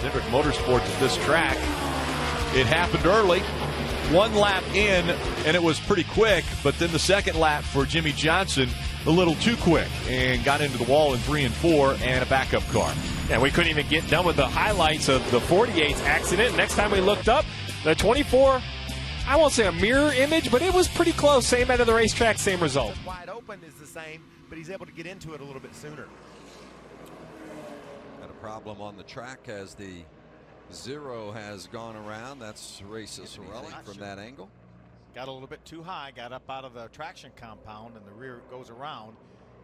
Hendrick Motorsports at this track. It happened early, one lap in, and it was pretty quick, but then the second lap for Jimmy Johnson, a little too quick, and got into the wall in 3 and 4 and a backup car. And we couldn't even get done with the highlights of the 48's accident. Next time we looked up, the 24, I won't say a mirror image, but it was pretty close. Same end of the racetrack, same result. Wide open is the same, but he's able to get into it a little bit sooner. Got a problem on the track as the 0 has gone around. That's Race Sorelli from that angle. Got a little bit too high, got up out of the traction compound, and the rear goes around.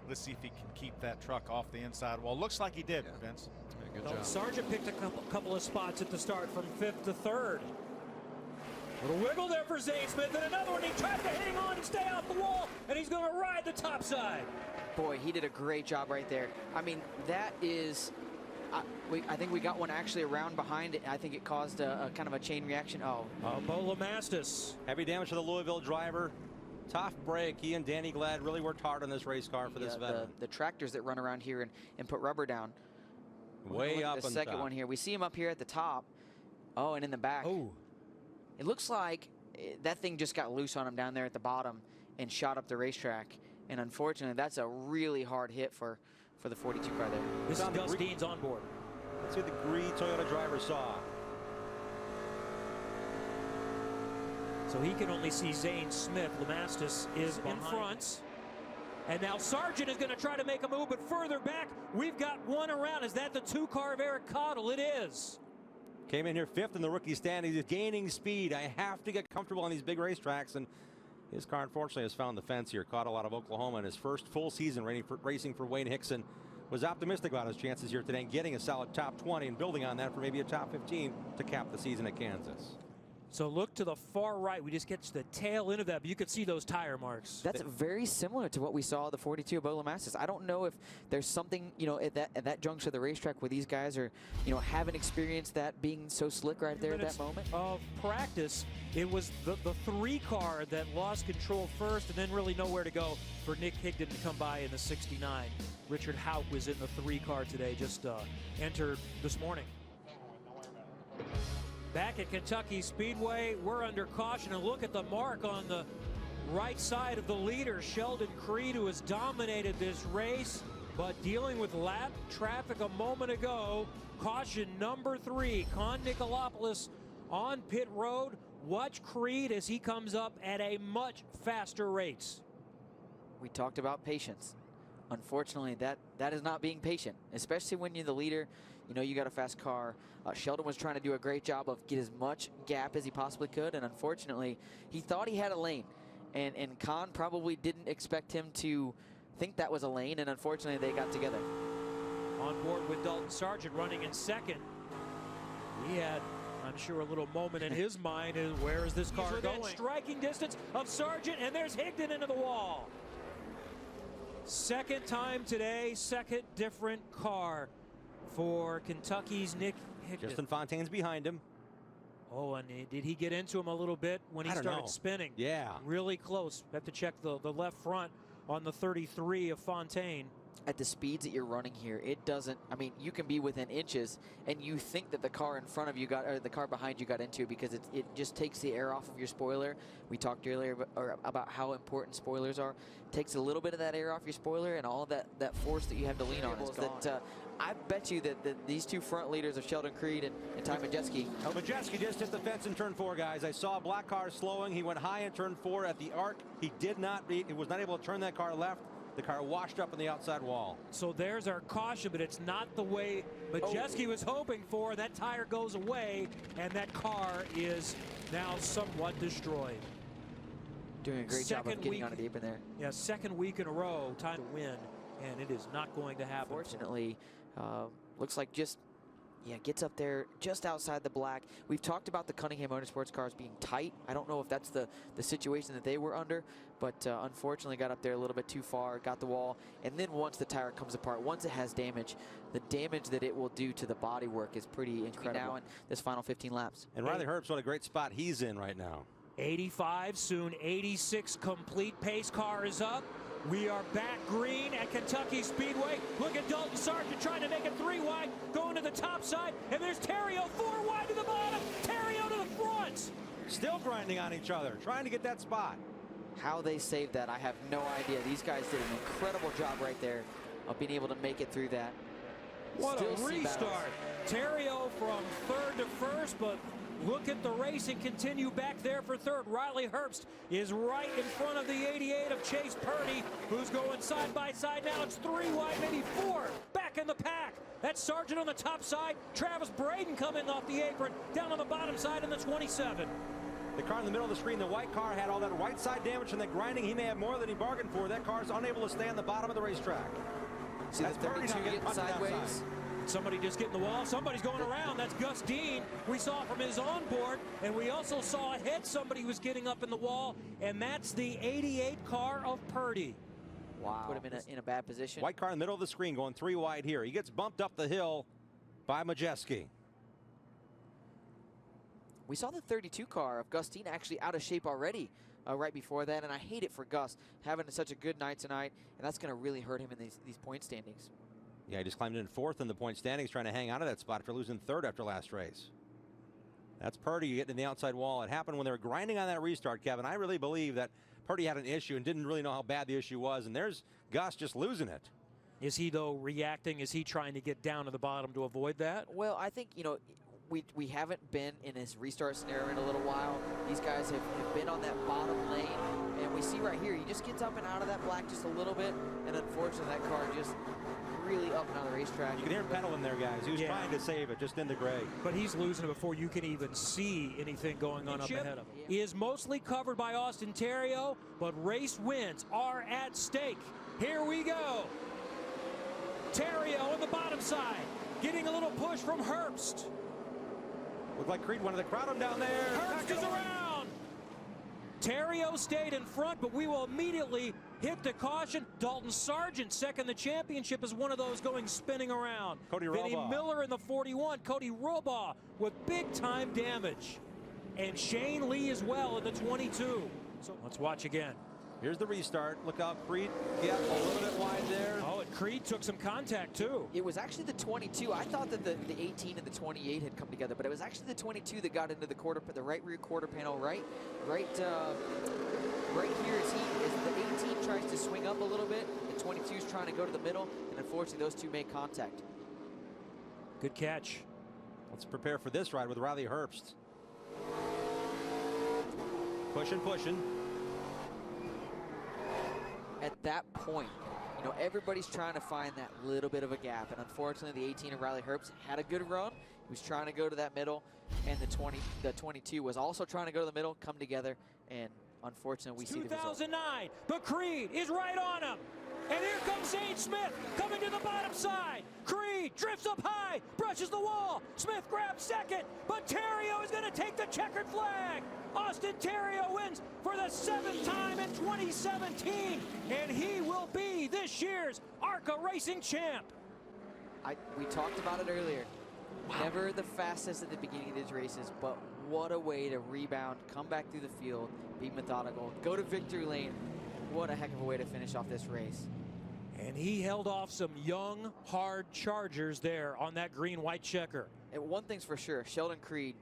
Let's see if he can keep that truck off the inside wall. Looks like he did, Vince. Yeah, good job. Sargent picked a couple of spots at the start from 5th to 3rd. Little wiggle there for Zane Smith, and another one. He tries to hang on and stay off the wall, and he's going to ride the top side. Boy, he did a great job right there. I mean, that is, I think we got one actually around behind it. I think it caused a kind of a chain reaction. Oh. Bo Lamastis. Heavy damage to the Louisville driver. Tough break. He and Danny Glad really worked hard on this race car for this veteran. The tractors that run around here and put rubber down. Way up on the second one here. We see him up here at the top. Oh, and in the back. Oh. It looks like that thing just got loose on him down there at the bottom and shot up the racetrack. And unfortunately, that's a really hard hit for the 42 car there. This is Gus Dean's on board. Let's see what the green Toyota driver saw. So he can only see Zane Smith. Lamastis is in front. And now Sargent is going to try to make a move, but further back, we've got one around. Is that the 2 car of Eric Cottle? It is. Came in here 5th in the rookie standings. He's gaining speed. I have to get comfortable on these big racetracks, and his car unfortunately has found the fence here. Cottle out of Oklahoma in his first full season racing for Wayne Hickson. Was optimistic about his chances here today, getting a solid top 20 and building on that for maybe a top 15 to cap the season at Kansas. So look to the far right. We just get to the tail end of that, but you can see those tire marks. That's very similar to what we saw at the 42 of Bo Lamastis. I don't know if there's something, you know, at that juncture of the racetrack where these guys are, you know, haven't experienced that being so slick right there at that moment. Of practice, it was the 3 car that lost control first and then really nowhere to go for Nick Higdon to come by in the 69. Richard Houck was in the 3 car today, just entered this morning. Back at Kentucky Speedway, we're under caution, and look at the mark on the right side of the leader, Sheldon Creed, who has dominated this race, but dealing with lap traffic a moment ago. Caution number 3, Con Nicolopoulos on pit road. Watch Creed as he comes up at a much faster rate. We talked about patience. Unfortunately, that is not being patient, especially when you're the leader. You know you got a fast car. Sheldon was trying to do a great job of get as much gap as he possibly could, and unfortunately, he thought he had a lane. And Con probably didn't expect him to think that was a lane, and unfortunately, they got together. On board with Dalton Sargent running in 2nd. He had, I'm sure, a little moment in his mind is where is this car going? Striking distance of Sargent, and there's Higdon into the wall. 2nd time today, 2nd different car for Kentucky's Nick Higdon. Justin Fontaine's behind him. Oh, and did he get into him a little bit when he started spinning? Yeah. Really close. Have to check the left front on the 33 of Fontaine. At the speeds that you're running here, it doesn't, I mean, you can be within inches and you think that the car in front of you got, or the car behind you got into, because it just takes the air off of your spoiler. We talked earlier about how important spoilers are. It takes a little bit of that air off your spoiler, and all that force that you have to lean on is gone. I bet you that these 2 front leaders of Sheldon Creed and Ty Majeski. Majeski just hit the fence in turn 4, guys. I saw a black car slowing. He went high in turn 4 at the arc. He was not able to turn that car left. The car washed up on the outside wall. So there's our caution, but it's not the way Majeski was hoping for. That tire goes away, and that car is now somewhat destroyed. Doing a great job of getting on it deep in there. Yeah, 2nd week in a row, time to win, and it is not going to happen. Fortunately, looks like gets up there just outside the black. We've talked about the Cunningham Motorsports cars being tight. I don't know if that's the situation that they were under, but unfortunately got up there a little bit too far, got the wall, and then once the tire comes apart, once it has damage, the damage that it will do to the bodywork is pretty incredible now in this final 15 laps. And Riley Herbst, what a great spot he's in right now. 85, soon 86 complete. Pace car is up. We are back green at Kentucky Speedway. Look at Dalton Sargent trying to make it 3 wide, going to the top side, and there's Terry still grinding on each other, trying to get that spot. How they saved that, I have no idea. These guys did an incredible job right there of being able to make it through that. What Still a see restart. Terrio from third to first, but look at the racing continue back there for third. Riley Herbst is right in front of the 88 of Chase Purdy, who's going side by side now. It's 3 wide, maybe 4 back in the pack. That's Sargent on the top side. Travis Braden coming off the apron, down on the bottom side in the 27. The car in the middle of the screen, the white car, had all that right side damage from that grinding. He may have more than he bargained for. That car's unable to stay on the bottom of the racetrack. See the 32 getting sideways. Somebody just getting the wall. Somebody's going around. That's Gus Dean. We saw from his onboard, and we also saw ahead somebody was getting up in the wall, and that's the 88 car of Purdy. Wow. Put him in a bad position. White car in the middle of the screen, going 3 wide here. He gets bumped up the hill by Majeski. We saw the 32 car of Gus Dean actually out of shape already right before that, and I hate it for Gus having such a good night tonight, and that's going to really hurt him in these point standings. Yeah, he just climbed in 4th in the point standings, trying to hang out of that spot after losing 3rd after last race. That's Purdy getting to the outside wall. It happened when they were grinding on that restart, Kevin. I really believe that Purdy had an issue and didn't really know how bad the issue was, and there's Gus just losing it. Is he, though, reacting? Is he trying to get down to the bottom to avoid that? Well, I think, you know, we haven't been in this restart scenario in a little while. These guys have been on that bottom lane, and we see right here, he just gets up and out of that black just a little bit, and unfortunately that car just really up and out of the racetrack. You can hear him pedaling there, guys. He was trying to save it just in the gray. But he's losing it before you can even see anything going on up ahead of him. He is mostly covered by Austin Terrio, but race wins are at stake. Here we go. Terrio on the bottom side, getting a little push from Herbst. Looked like Creed wanted to crowd him down there. Herbst is around. Terrio stayed in front, but we will immediately hit the caution. Dalton Sargent, second the championship, is one of those going spinning around. Cody Vinny Robaugh. Miller in the 41. Cody Robaugh with big-time damage. And Shane Lee as well in the 22. So let's watch again. Here's the restart. Look out, Creed. Yeah, a little bit wide there. Oh, and Creed took some contact, too. It was actually the 22. I thought that the 18 and the 28 had come together, but it was actually the 22 that got into the right rear quarter panel, right here as the 18 tries to swing up a little bit. The 22 is trying to go to the middle, and unfortunately those two make contact. Good catch. Let's prepare for this ride with Riley Herbst. Pushing. At that point, you know, everybody's trying to find that little bit of a gap, and unfortunately the 18 of Riley Herbst had a good run. He was trying to go to that middle, and the 22 was also trying to go to the middle, come together, and unfortunately we see the result. 2009, but Creed is right on him. And here comes Zane Smith coming to the bottom side. Creed drifts up high, brushes the wall. Smith grabs second, but Terrio is going to take the checkered flag. Austin Terrio wins for the 7th time in 2017, and he will be this year's ARCA Racing champ. We talked about it earlier. Wow. Never the fastest at the beginning of these races, but what a way to rebound, come back through the field, be methodical, go to victory lane. What a heck of a way to finish off this race. And he held off some young, hard Chargers there on that green-white checker. And one thing's for sure, Sheldon Creed,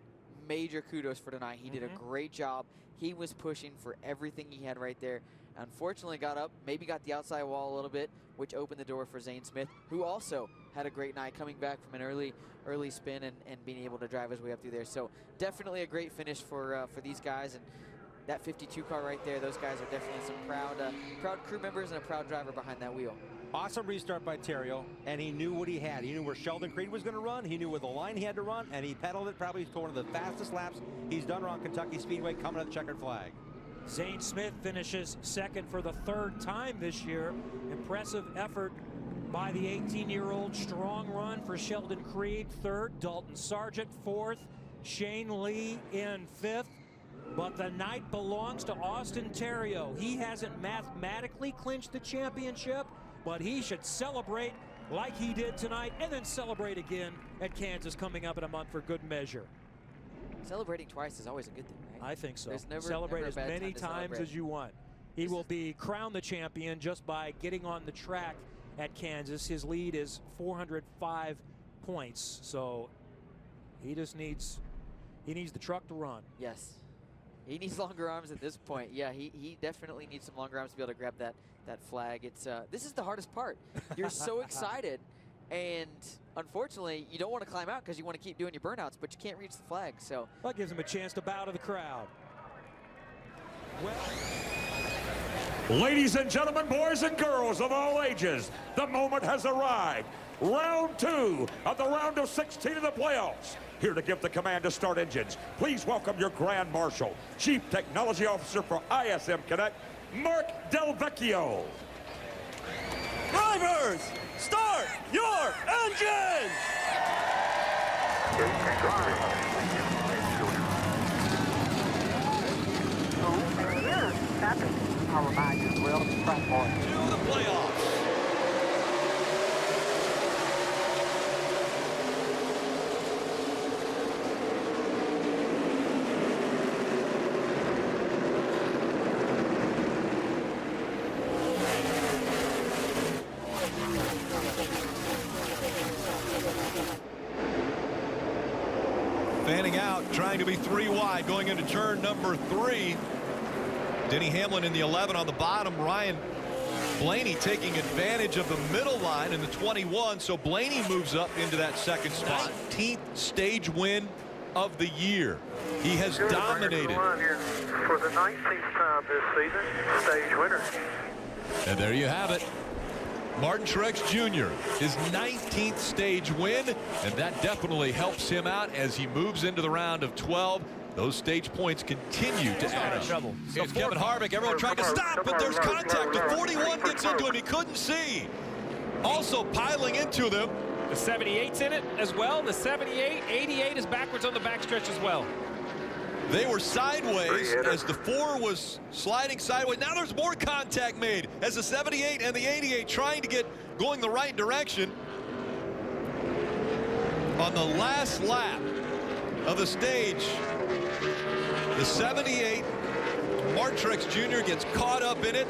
major kudos for tonight. He did a great job. He was pushing for everything he had right there. Unfortunately got up, maybe got the outside wall a little bit, which opened the door for Zane Smith, who also had a great night coming back from an early spin and being able to drive his way up through there. So definitely a great finish for these guys. And that 52 car right there, those guys are definitely some proud crew members and a proud driver behind that wheel. Awesome restart by Terrio, and he knew what he had. He knew where Sheldon Creed was going to run. He knew where the line he had to run, and he pedaled it probably to one of the fastest laps he's done around Kentucky Speedway, coming to the checkered flag. Zane Smith finishes second for the 3rd time this year. Impressive effort by the 18-year-old. Strong run for Sheldon Creed, 3rd. Dalton Sargent, 4th. Shane Lee in 5th. But the night belongs to Austin Terrio. He hasn't mathematically clinched the championship, but he should celebrate like he did tonight, and then celebrate again at Kansas coming up in a month for good measure. Celebrating twice is always a good thing, right? I think so. There's Celebrate never as many times as you want. He will be crowned the champion just by getting on the track at Kansas. His lead is 405 points, so he just needs the truck to run. Yes. He needs longer arms at this point. Yeah, he definitely needs some longer arms to be able to grab that flag. It's this is the hardest part. You're so excited, and unfortunately, you don't want to climb out because you want to keep doing your burnouts, but you can't reach the flag. So that gives him a chance to bow to the crowd. Well, ladies and gentlemen, boys and girls of all ages, the moment has arrived. Round 2 of the round of 16 of the playoffs. Here to give the command to start engines, please welcome your Grand Marshal, Chief Technology Officer for ISM Connect, Mark Del Vecchio. Drivers, start your engines! To the playoffs. Fanning out, trying to be 3 wide, going into turn number 3. Denny Hamlin in the 11 on the bottom. Ryan Blaney taking advantage of the middle line in the 21. So Blaney moves up into that second spot. 19th stage win of the year. He has dominated. For the 19th time this season, stage winner. And there you have it. Martin Truex Jr., his 19th stage win, and that definitely helps him out as he moves into the round of 12. Those stage points continue to add up. It's Kevin Harvick. Everyone tried to stop, but there's contact. The 41 gets into him. He couldn't see. Also piling into them. The 78's in it as well. The 78, 88 is backwards on the backstretch as well. They were sideways as the 4 was sliding sideways. Now there's more contact made as the 78 and the 88 trying to get going the right direction. On the last lap of the stage, the 78, Martin Truex Jr. gets caught up in it.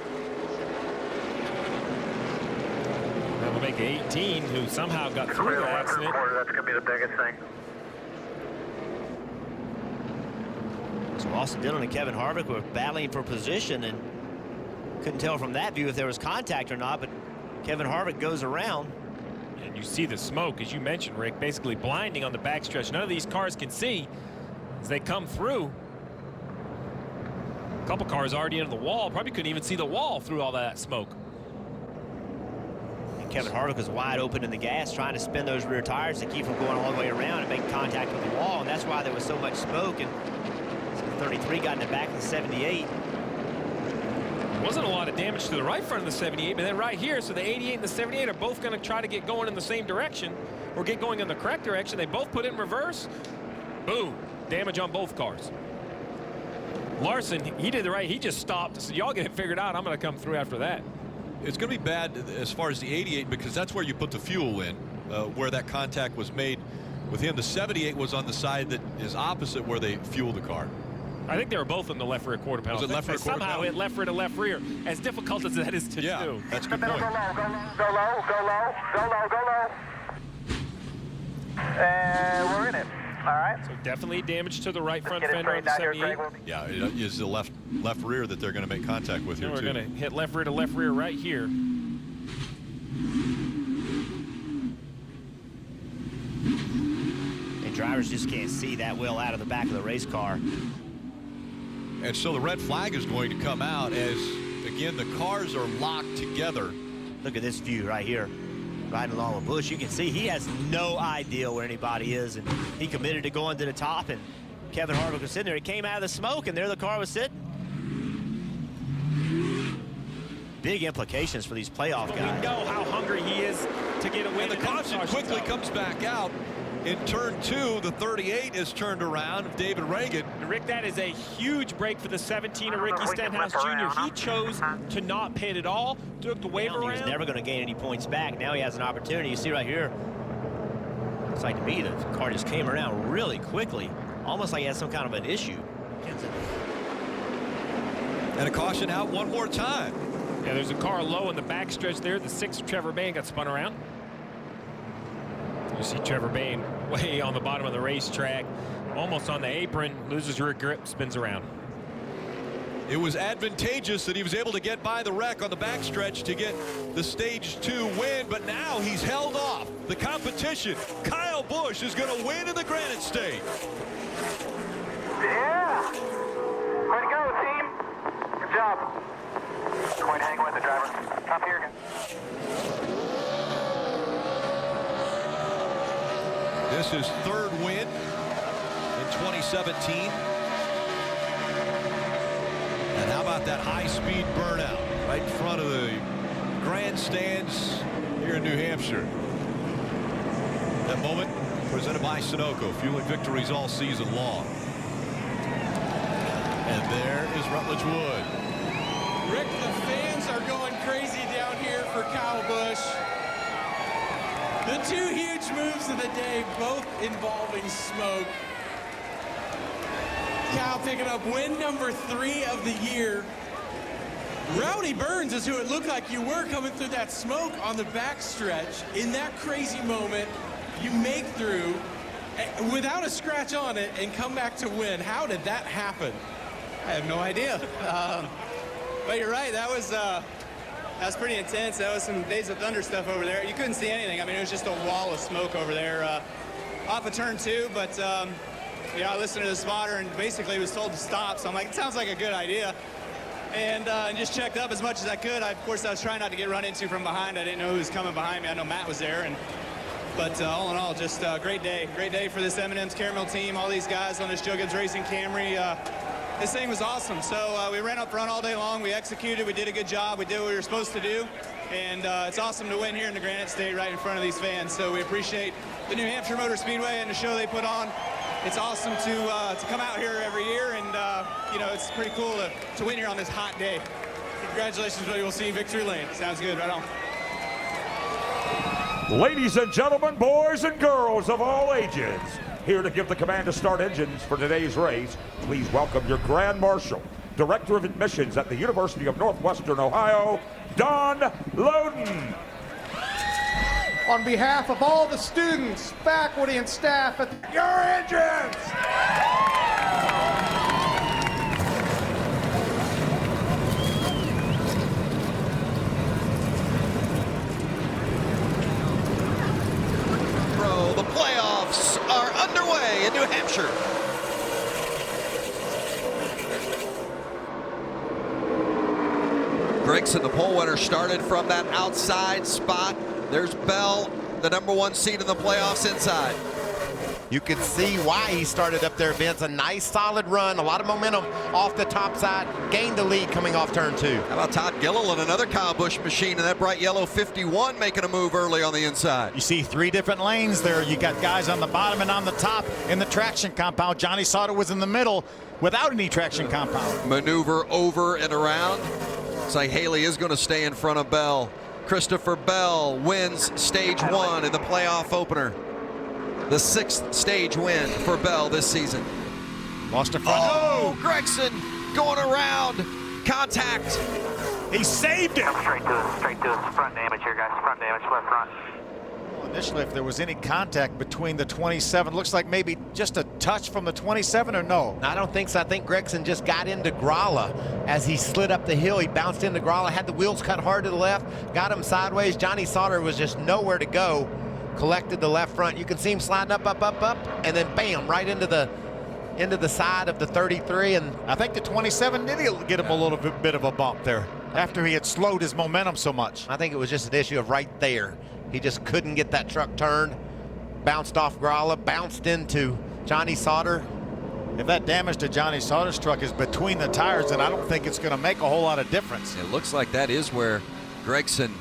That will make 18, who somehow got through the accident. That's going to be the biggest thing. So Austin Dillon and Kevin Harvick were battling for position, and couldn't tell from that view if there was contact or not, but Kevin Harvick goes around. And you see the smoke, as you mentioned, Rick, basically blinding on the backstretch. None of these cars can see as they come through. A couple cars already into the wall. Probably couldn't even see the wall through all that smoke. And Kevin Harvick was wide open in the gas, trying to spin those rear tires to keep from going all the way around and make contact with the wall, and that's why there was so much smoke. And 33 got in the back of the 78. Wasn't a lot of damage to the right front of the 78, but then right here, so the 88 and the 78 are both going to try to get going in the same direction or get going in the correct direction. They both put it in reverse. Boom. Damage on both cars. Larson, he did the right. He just stopped. So y'all get it figured out. I'm going to come through after that. It's going to be bad as far as the 88 because that's where you put the fuel in, where that contact was made with him. The 78 was on the side that is opposite where they fuel the car. I think they were both in the left rear quarter panel. Was it left rear quarter somehow panel? it left rear to left rear. As difficult as that is to do. That's a good point. Go low. And we're in it. All right. So definitely damage to the right front fender of the 78. Yeah, it is the left rear that they're going to make contact with here, We're too. going to hit left rear to left rear right here. And drivers just can't see that well out of the back of the race car. And so the red flag is going to come out as, again, the cars are locked together. Look at this view right here. Riding along with Busch, you can see he has no idea where anybody is, and he committed to going to the top, and Kevin Harvick was sitting there. He came out of the smoke, and there the car was sitting. Big implications for these playoff guys. We know how hungry he is to get away. And the caution quickly comes back out. In turn 2, the 38 is turned around, David Reagan. And Rick, that is a huge break for the 17 of Ricky Stenhouse Jr. He chose to not pit at all, took the wave around. He was never going to gain any points back. Now he has an opportunity. You see right here, looks like to me the car just came around really quickly, almost like he had some kind of an issue. And a caution out one more time. Yeah, there's a car low in the backstretch there. The 6 of Trevor Bayne got spun around. You see Trevor Bayne way on the bottom of the racetrack, almost on the apron, loses rear grip, spins around. It was advantageous that he was able to get by the wreck on the backstretch to get the stage 2 win, but now he's held off the competition. Kyle Busch is going to win in the Granite State. Yeah. Way to go, team. Good job. Point hang with the driver. Up here again. This is 3rd win in 2017. And how about that high-speed burnout right in front of the grandstands here in New Hampshire? That moment presented by Sunoco, fueling victories all season long. And there is Rutledge Wood. Rick, the fans are going crazy down here for Kyle Busch. The 2 huge moves of the day, both involving smoke. Kyle picking up win number 3 of the year. Rowdy Burns is who it looked like you were coming through that smoke on the backstretch. In that crazy moment, you make through without a scratch on it and come back to win. How did that happen? I have no idea. But you're right, that was pretty intense. That was some Days of Thunder stuff over there. You couldn't see anything. I mean, it was just a wall of smoke over there off of turn 2, but yeah, I listened to the spotter and basically was told to stop. So I'm like, it sounds like a good idea. And just checked up as much as I could. Of course, I was trying not to get run into from behind. I didn't know who was coming behind me. I know Matt was there. But all in all, just a great day. Great day for this M&M's Caramel team, all these guys on this Joe Gibbs Racing Camry. This thing was awesome. So we ran up front all day long. We executed. We did a good job. We did what we were supposed to do. And it's awesome to win here in the Granite State right in front of these fans. So we appreciate the New Hampshire Motor Speedway and the show they put on. It's awesome to come out here every year, and you know, it's pretty cool to win here on this hot day. Congratulations, buddy. We'll see you in Victory Lane. Sounds good. Right on. Ladies and gentlemen, boys and girls of all ages, here to give the command to start engines for today's race, please welcome your Grand Marshal, Director of Admissions at the University of Northwestern Ohio, Don Loden. On behalf of all the students, faculty, and staff at your engines! The playoffs are underway in New Hampshire. Gregson, the pole winner, started from that outside spot. There's Bell, the #1 seed in the playoffs inside. You can see why he started up there, Vince. A nice solid run, a lot of momentum off the top side, gained the lead coming off turn 2. How about Todd Gilliland, another Kyle Busch machine, and that bright yellow 51 making a move early on the inside. You see 3 different lanes there. You got guys on the bottom and on the top in the traction compound. Johnny Sauter was in the middle without any traction compound. Maneuver over and around. It's like Haley is going to stay in front of Bell. Christopher Bell wins stage 1 in the playoff opener. The 6th stage win for Bell this season. Lost a front. Oh, Gregson going around. Contact. He saved it. Straight to us. Front damage here, guys. Front damage, left front. Initially, if there was any contact between the 27, looks like maybe just a touch from the 27, or no? I don't think so. I think Gregson just got into Gralla as he slid up the hill. He bounced into Gralla, had the wheels cut hard to the left, got him sideways. Johnny Sauter was just nowhere to go. Collected the left front. You can see him sliding up, and then bam, right into the side of the 33. And I think the 27 did get him a little bit of a bump there after he had slowed his momentum so much. I think it was just an issue of right there. He just couldn't get that truck turned. Bounced off Gralla, bounced into Johnny Sauter. If that damage to Johnny Sauter's truck is between the tires, then I don't think it's going to make a whole lot of difference. It looks like that is where Gregson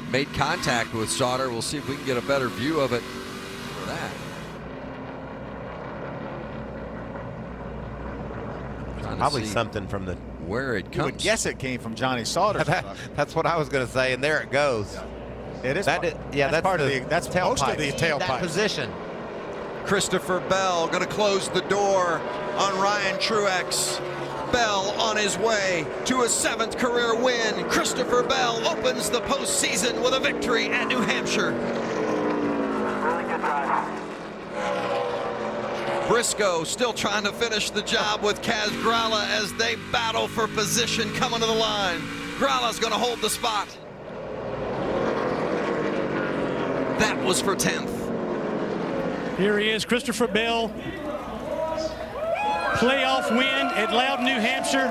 made contact with Sauter. We'll see if we can get a better view of it for that. Probably something from the where it comes. You would guess it came from Johnny Sauter's truck. That's what I was going to say, and there it goes. It is. That's part of the. That's most of the tailpipe. That position. Christopher Bell going to close the door on Ryan Truex. Bell on his way to a 7th career win. Christopher Bell opens the postseason with a victory at New Hampshire. Really good drive. Briscoe still trying to finish the job with Kaz Grala as they battle for position coming to the line. Grala's going to hold the spot. That was for 10th. Here he is, Christopher Bell. Playoff win at Loudon, New Hampshire.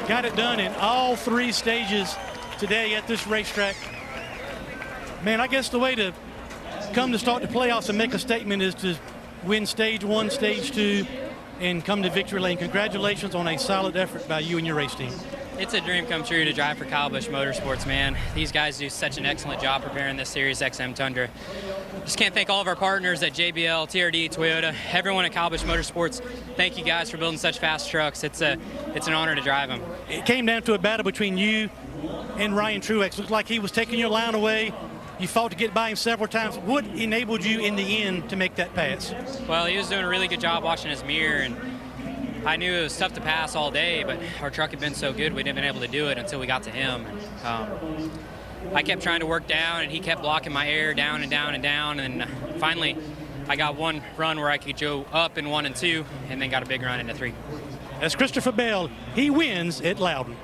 Got it done in all 3 stages today at this racetrack. Man, I guess the way to come to start the playoffs and make a statement is to win stage 1, stage 2, and come to victory lane. Congratulations on a solid effort by you and your race team. It's a dream come true to drive for Kyle Busch Motorsports, man. These guys do such an excellent job preparing this Series XM Tundra. Just can't thank all of our partners at JBL, TRD, Toyota, everyone at Kyle Busch Motorsports. Thank you guys for building such fast trucks. It's an honor to drive them. It came down to a battle between you and Ryan Truex. Looked like he was taking your line away. You fought to get by him several times. What enabled you in the end to make that pass? Well, he was doing a really good job watching his mirror, and I knew it was tough to pass all day, but our truck had been so good we didn't been able to do it until we got to him. I kept trying to work down, and he kept blocking my air down and down and down, and finally I got one run where I could go up in 1 and 2, and then got a big run into 3. That's Christopher Bell. He wins at Loudon.